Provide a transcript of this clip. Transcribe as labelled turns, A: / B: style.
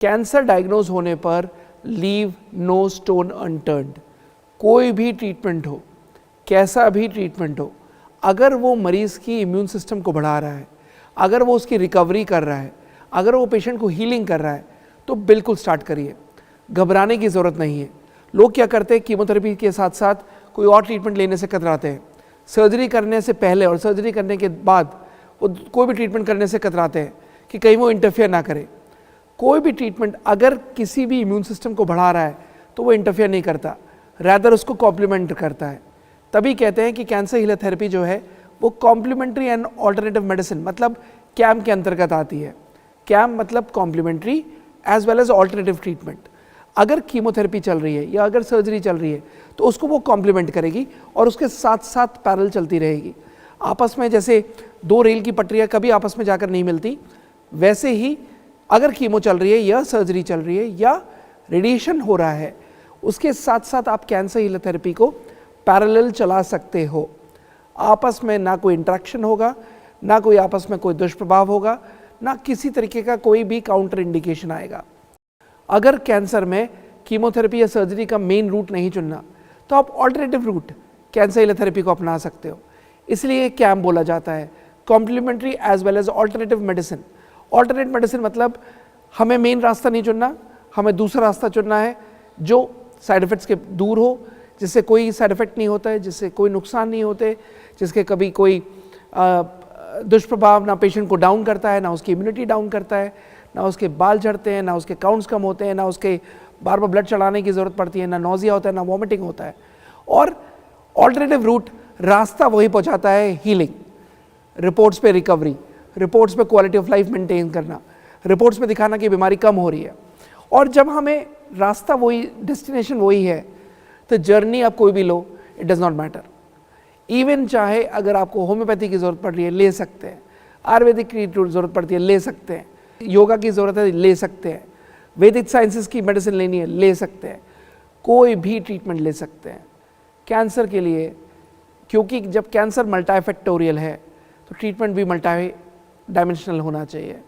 A: Cancer diagnose होने पर leave no stone unturned. कोई भी ट्रीटमेंट हो, कैसा भी ट्रीटमेंट हो, अगर वो मरीज़ की इम्यून सिस्टम को बढ़ा रहा है, अगर वो उसकी रिकवरी कर रहा है, अगर वो पेशेंट को हीलिंग कर रहा है, तो बिल्कुल स्टार्ट करिए। घबराने की ज़रूरत नहीं है। लोग क्या करते हैं, कीमोथेरेपी के साथ साथ कोई और ट्रीटमेंट लेने से कतराते हैं। सर्जरी करने से पहले और सर्जरी करने के बाद वो कोई भी ट्रीटमेंट करने से कतराते हैं कि कहीं वो इंटरफेयर ना करे। कोई भी ट्रीटमेंट अगर किसी भी इम्यून सिस्टम को बढ़ा रहा है तो वो इंटरफेयर नहीं करता, रैदर उसको कॉम्प्लीमेंट करता है। तभी कहते हैं कि कैंसर हीलर थेरेपी जो है वो कॉम्प्लीमेंट्री एंड ऑल्टरनेटिव मेडिसिन मतलब कैम के अंतर्गत आती है। कैम मतलब complementary as well as alternative treatment. अगर कीमोथेरेपी चल रही है या अगर सर्जरी चल रही है तो उसको वो कॉम्प्लीमेंट करेगी और उसके साथ साथ पैरेलल चलती रहेगी। आपस में जैसे दो रेल की पटरियाँ कभी आपस में जाकर नहीं मिलती, वैसे ही अगर कीमो चल रही है या सर्जरी चल रही है या रेडिएशन हो रहा है, उसके साथ साथ आप कैंसर हीलर थेरेपी को पैरेलल चला सकते हो। आपस में ना कोई इंटरेक्शन होगा, ना कोई आपस में कोई दुष्प्रभाव होगा, ना किसी तरीके का कोई भी काउंटर इंडिकेशन आएगा। अगर कैंसर में कीमोथेरेपी या सर्जरी का मेन रूट नहीं चुनना तो आप alternative route cancer healer therapy को अपना सकते हो। इसलिए कैम बोला जाता है, complementary as well as alternative medicine. Alternate medicine मतलब हमें मेन रास्ता नहीं चुनना, हमें दूसरा रास्ता चुनना है जो साइड इफ़ेक्ट्स के दूर हो, जिससे कोई साइड इफ़ेक्ट नहीं होता है, जिससे कोई नुकसान नहीं होते, जिसके कभी कोई दुष्प्रभाव ना पेशेंट को डाउन करता है, ना उसकी इम्यूनिटी डाउन करता है, ना उसके बाल झड़ते हैं, ना उसके काउंट्स कम होते हैं, ना उसके बार बार ब्लड चढ़ाने की ज़रूरत पड़ती है, ना नोजिया होता है, ना वॉमिटिंग होता है। और ऑल्टरनेटिव रूट रास्ता वही पहुंचाता है हीलिंग, रिपोर्ट्स पे रिकवरी, रिपोर्ट्स पे क्वालिटी ऑफ लाइफ मेंटेन करना, रिपोर्ट्स में दिखाना कि बीमारी कम हो रही है। और जब हमें रास्ता वही, डेस्टिनेशन वही है, तो जर्नी आप कोई भी लो, it does not matter. Even चाहे अगर आपको होम्योपैथी की ज़रूरत पड़ रही है, ले सकते हैं। आयुर्वेदिक की ज़रूरत पड़ती है, ले सकते हैं। योगा की ज़रूरत है, ले सकते हैं। वैदिक साइंसेस की मेडिसिन लेनी है, ले सकते हैं। कोई भी ट्रीटमेंट ले सकते हैं कैंसर के लिए, क्योंकि जब कैंसर मल्टीफैक्टोरियल है तो ट्रीटमेंट भी मल्टी डायमेंशनल होना चाहिए।